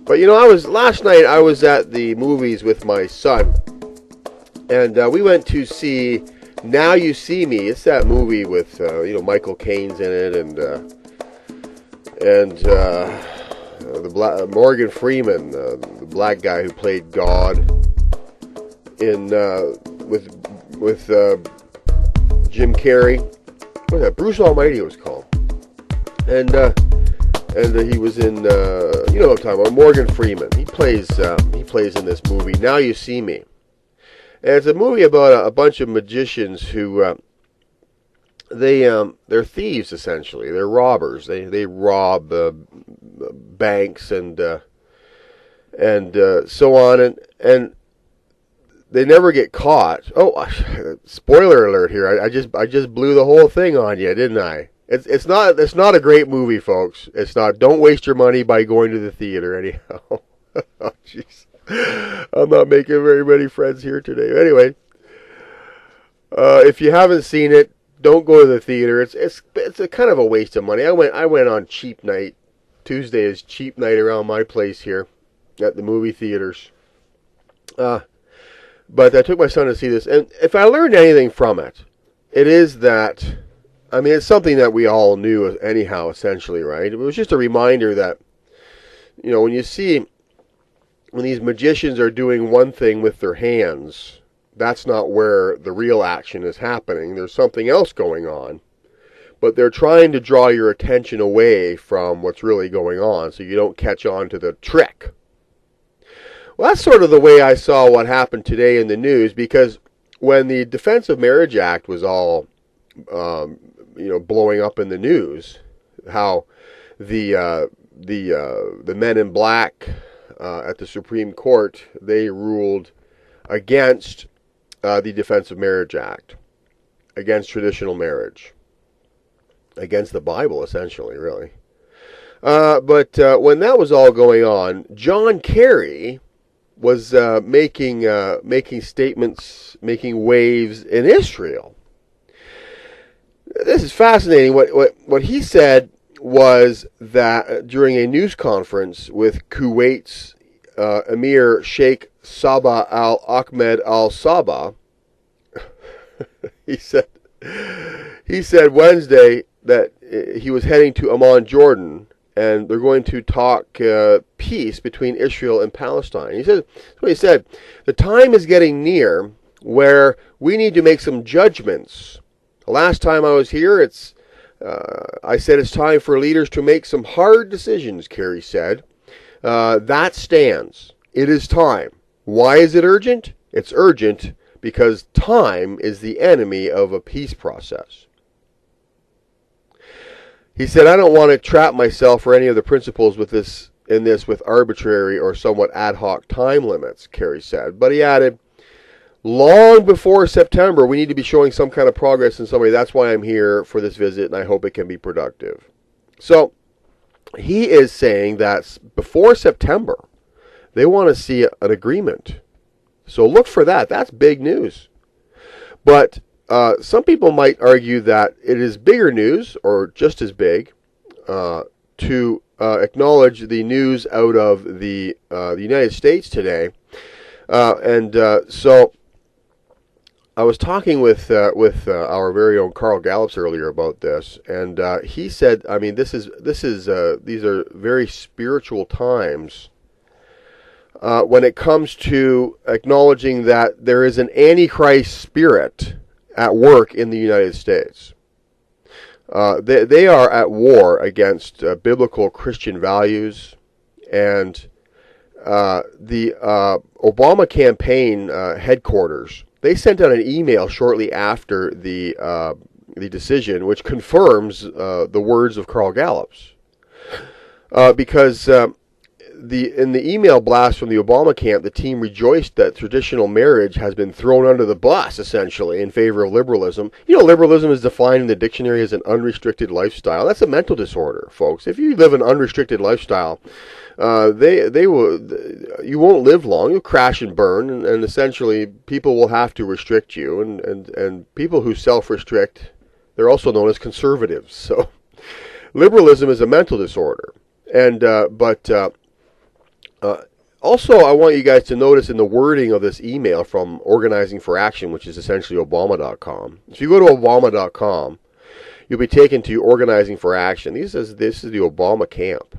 But last night I was at the movies with my son, and we went to see Now You See Me. It's that movie with Michael Caine's in it, and Morgan Freeman, the black guy who played God in with Jim Carrey. What was that? Bruce Almighty it was called, and he was in what I'm talking about, Morgan Freeman. He plays in this movie Now You See Me, and it's a movie about a bunch of magicians who they're thieves essentially. They're robbers. They rob banks and so on, and they never get caught. Oh, spoiler alert here! I just blew the whole thing on you, didn't I? It's not a great movie, folks. It's not. Don't waste your money by going to the theater anyhow. Oh, jeez. I'm not making very many friends here today. Anyway, if you haven't seen it, don't go to the theater. It's a kind of a waste of money. I went on cheap night. Tuesday is cheap night around my place here at the movie theaters. But I took my son to see this, and if I learned anything from it, it is that, it's something that we all knew anyhow, essentially, right? It was just a reminder that, when these magicians are doing one thing with their hands, that's not where the real action is happening. There's something else going on, but they're trying to draw your attention away from what's really going on so you don't catch on to the trick. Well, that's sort of the way I saw what happened today in the news, because when the Defense of Marriage Act was all blowing up in the news, how the men in black at the Supreme Court, they ruled against the Defense of Marriage Act, against traditional marriage, against the Bible, essentially, really. But when that was all going on, John Kerry was making statements, making waves in Israel. This is fascinating. What he said was that during a news conference with Kuwait's Emir Sheikh Sabah Al Ahmed Al Sabah, he said Wednesday that he was heading to Amman, Jordan, and they're going to talk peace between Israel and Palestine. That's what he said. The time is getting near where we need to make some judgments. The last time I was here, I said it's time for leaders to make some hard decisions, Kerry said. That stands. It is time. Why is it urgent? It's urgent because time is the enemy of a peace process. He said, I don't want to trap myself or any of the principles with arbitrary or somewhat ad hoc time limits, Kerry said. But he added, long before September, we need to be showing some kind of progress in some way. That's why I'm here for this visit, and I hope it can be productive. So he is saying that before September, they want to see an agreement. So look for that. That's big news. But some people might argue that it is bigger news, or just as big, to acknowledge the news out of the United States today. So I was talking with our very own Carl Gallups earlier about this, and he said, these are very spiritual times when it comes to acknowledging that there is an antichrist spirit at work in the United States. They are at war against biblical Christian values, and the Obama campaign headquarters, they sent out an email shortly after the decision, which confirms the words of Carl Gallups, because in the email blast from the Obama camp, the team rejoiced that traditional marriage has been thrown under the bus, essentially, in favor of liberalism. Liberalism is defined in the dictionary as an unrestricted lifestyle. That's a mental disorder, folks. If you live an unrestricted lifestyle, you won't live long. You'll crash and burn, and essentially, people will have to restrict you. And people who self-restrict, they're also known as conservatives. So, liberalism is a mental disorder, but Uh, Also, I want you guys to notice in the wording of this email from Organizing for Action, which is essentially Obama.com. If you go to Obama.com, you'll be taken to Organizing for Action. This is the Obama camp.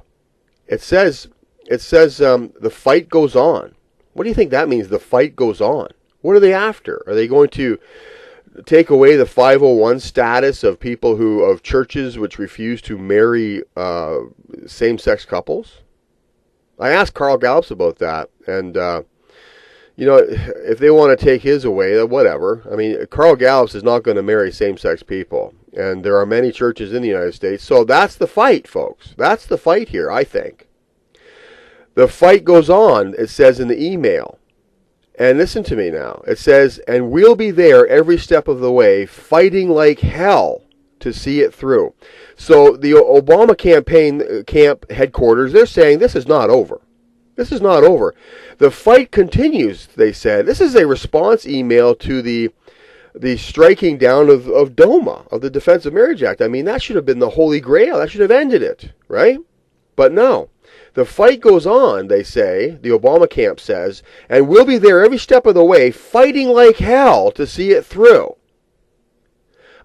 It says the fight goes on. What do you think that means? The fight goes on. What are they after? Are they going to take away the 501 status of of churches which refuse to marry same-sex couples? I asked Carl Gallups about that, and if they want to take his away, whatever. I mean, Carl Gallups is not going to marry same-sex people, and there are many churches in the United States. So that's the fight, folks. That's the fight here, I think. The fight goes on, it says in the email. And listen to me now. It says, and we'll be there every step of the way, fighting like hell to see it through. So the Obama camp headquarters, they're saying this is not over. This is not over. The fight continues, they said. This is a response email to the striking down of DOMA, of the Defense of Marriage Act. I mean, that should have been the holy grail. That should have ended it, right? But no. The fight goes on, they say, the Obama camp says, and we'll be there every step of the way, fighting like hell to see it through.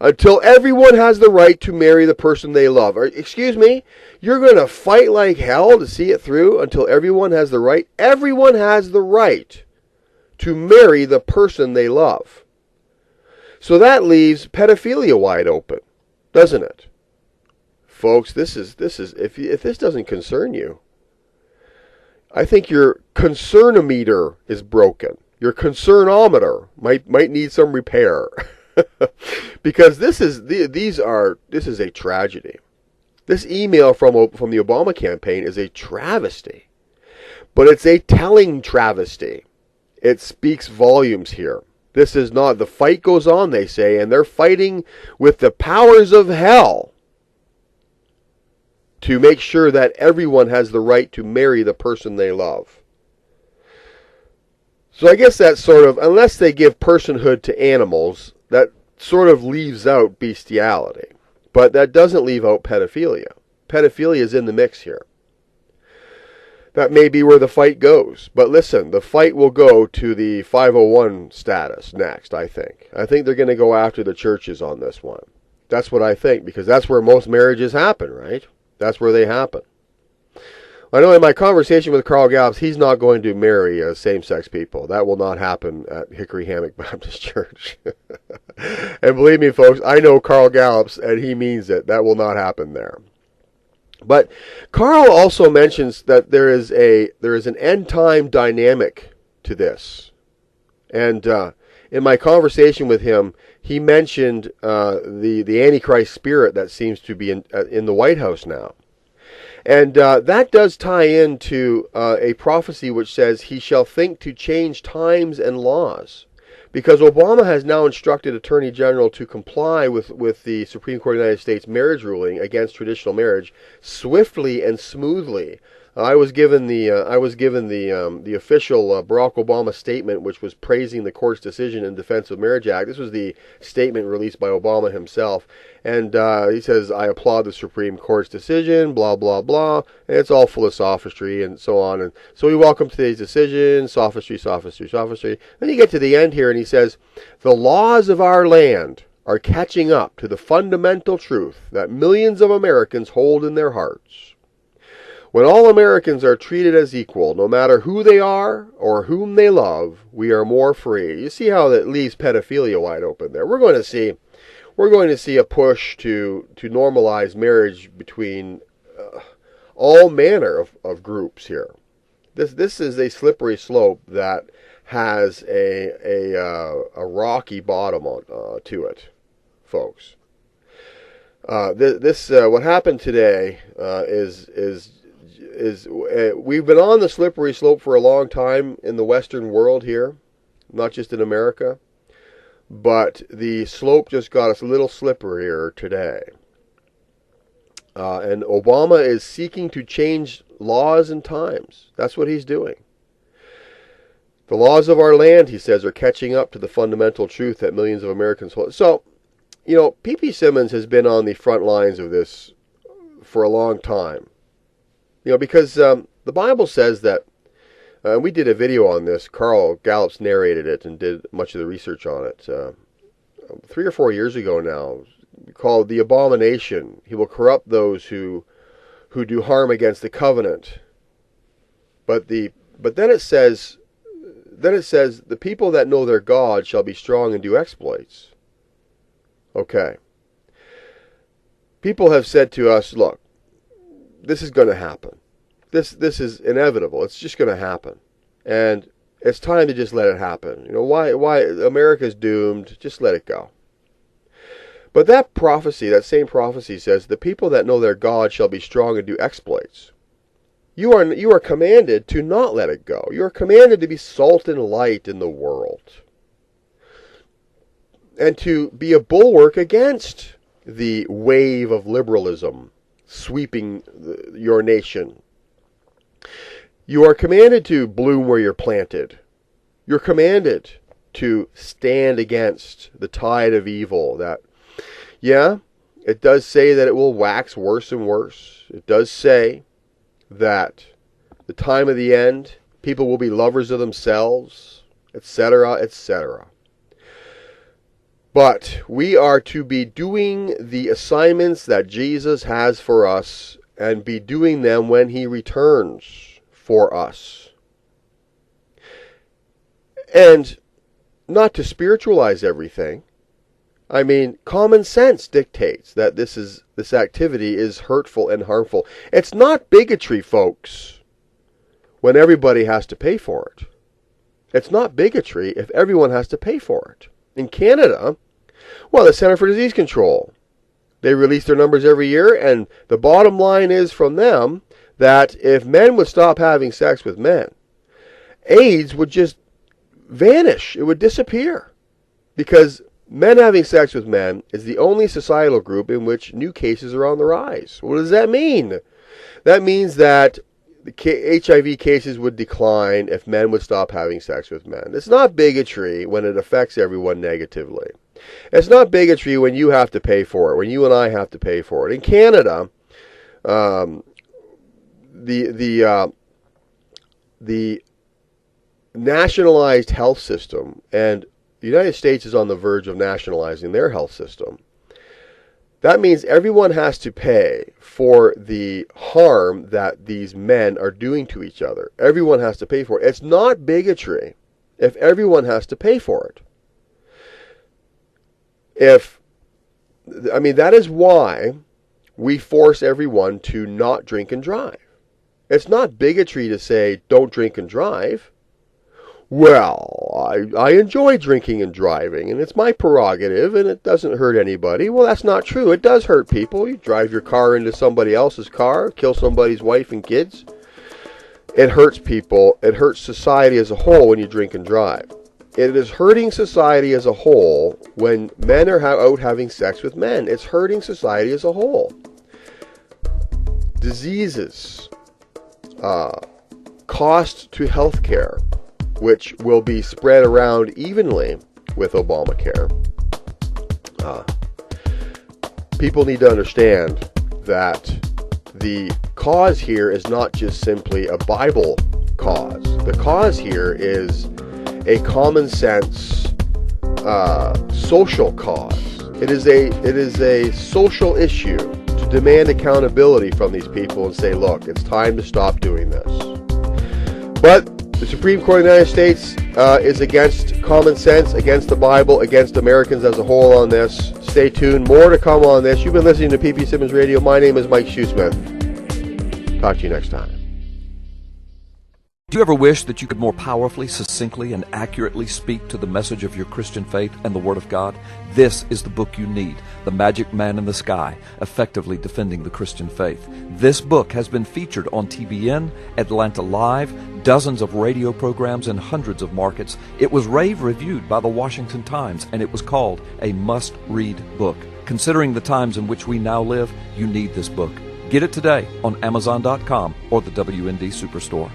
Until everyone has the right to marry the person they love. Excuse me? You're going to fight like hell to see it through until everyone has the right? Everyone has the right to marry the person they love. So that leaves pedophilia wide open, doesn't it? Folks, this is if this doesn't concern you, I think your concernometer is broken. Your concernometer might need some repair. Because this is a tragedy. This email from the Obama campaign is a travesty. But it's a telling travesty. It speaks volumes here. This is not, the fight goes on, they say, and they're fighting with the powers of hell to make sure that everyone has the right to marry the person they love. So I guess that's sort of, unless they give personhood to animals, that sort of leaves out bestiality. But that doesn't leave out pedophilia. Pedophilia is in the mix here. That may be where the fight goes. But listen, the fight will go to the 501 status next, I think. I think they're going to go after the churches on this one. That's what I think, because that's where most marriages happen, right? That's where they happen. I know in my conversation with Carl Gallups, he's not going to marry same-sex people. That will not happen at Hickory Hammock Baptist Church. And believe me, folks, I know Carl Gallups, and he means it. That will not happen there. But Carl also mentions that there is an end-time dynamic to this. And in my conversation with him, he mentioned the Antichrist spirit that seems to be in the White House now. And that does tie into a prophecy which says he shall think to change times and laws. Because Obama has now instructed Attorney General to comply with the Supreme Court of the United States marriage ruling against traditional marriage swiftly and smoothly. I was given the official Barack Obama statement, which was praising the court's decision in Defense of Marriage Act. This was the statement released by Obama himself, and he says, "I applaud the Supreme Court's decision." Blah blah blah, and it's all full of sophistry and so on. And so we welcome today's decision. Sophistry, sophistry, sophistry. Then you get to the end here, and he says, "The laws of our land are catching up to the fundamental truth that millions of Americans hold in their hearts. When all Americans are treated as equal, no matter who they are or whom they love, we are more free." You see how that leaves pedophilia wide open there. We're going to see a push to normalize marriage between all manner of groups here. This is a slippery slope that has a rocky bottom to it, folks. What happened today is we've been on the slippery slope for a long time in the Western world here, not just in America, but the slope just got us a little slipperier today. And Obama is seeking to change laws and times. That's what he's doing. The laws of our land, he says, are catching up to the fundamental truth that millions of Americans hold. So, P.P. Simmons has been on the front lines of this for a long time. Because the Bible says that We did a video on this. Carl Gallups narrated it and did much of the research on it 3 or 4 years ago now, called The Abomination. He will corrupt those who do harm against the covenant. But then it says, the people that know their God shall be strong and do exploits. Okay. People have said to us, look, this is going to happen. This is inevitable. It's just going to happen. And it's time to just let it happen. Why America's doomed, just let it go. But that prophecy, that same prophecy says, the people that know their God shall be strong and do exploits. You are commanded to not let it go. You are commanded to be salt and light in the world. And to be a bulwark against the wave of liberalism sweeping your nation. You are commanded to bloom where you're planted. You're commanded to stand against the tide of evil that, yeah, it does say that it will wax worse and worse. It does say that the time of the end, people will be lovers of themselves, etc., etc. But we are to be doing the assignments that Jesus has for us and be doing them when he returns for us. And not to spiritualize everything. I mean, common sense dictates that this activity is hurtful and harmful. It's not bigotry, folks, when everybody has to pay for it. It's not bigotry if everyone has to pay for it. In Canada, well, the Centre for Disease Control, they release their numbers every year, and the bottom line is from them that if men would stop having sex with men, AIDS would just vanish. It would disappear. Because men having sex with men is the only societal group in which new cases are on the rise. What does that mean? That means that the HIV cases would decline if men would stop having sex with men. It's not bigotry when it affects everyone negatively. It's not bigotry when you have to pay for it, when you and I have to pay for it. In Canada, the nationalized health system, and the United States is on the verge of nationalizing their health system. That means everyone has to pay for the harm that these men are doing to each other. Everyone has to pay for it. It's not bigotry if everyone has to pay for it. That is why we force everyone to not drink and drive. It's not bigotry to say, don't drink and drive. Well, I enjoy drinking and driving, and it's my prerogative, and it doesn't hurt anybody. Well, that's not true. It does hurt people. You drive your car into somebody else's car, kill somebody's wife and kids. It hurts people. It hurts society as a whole when you drink and drive. It is hurting society as a whole when men are out having sex with men. It's hurting society as a whole. Diseases, cost to healthcare, which will be spread around evenly with Obamacare. People need to understand that the cause here is not just simply a Bible cause. The cause here is a common sense social cause. It is a social issue to demand accountability from these people and say, look, it's time to stop doing this. But the Supreme Court of the United States is against common sense, against the Bible, against Americans as a whole on this. Stay tuned. More to come on this. You've been listening to PP Simmons Radio. My name is Mike Shoesmith. Talk to you next time. Do you ever wish that you could more powerfully, succinctly, and accurately speak to the message of your Christian faith and the Word of God? This is the book you need, The Magic Man in the Sky, Effectively Defending the Christian Faith. This book has been featured on TBN, Atlanta Live, dozens of radio programs, and hundreds of markets. It was rave reviewed by the Washington Times, and it was called a must-read book. Considering the times in which we now live, you need this book. Get it today on Amazon.com or the WND Superstore.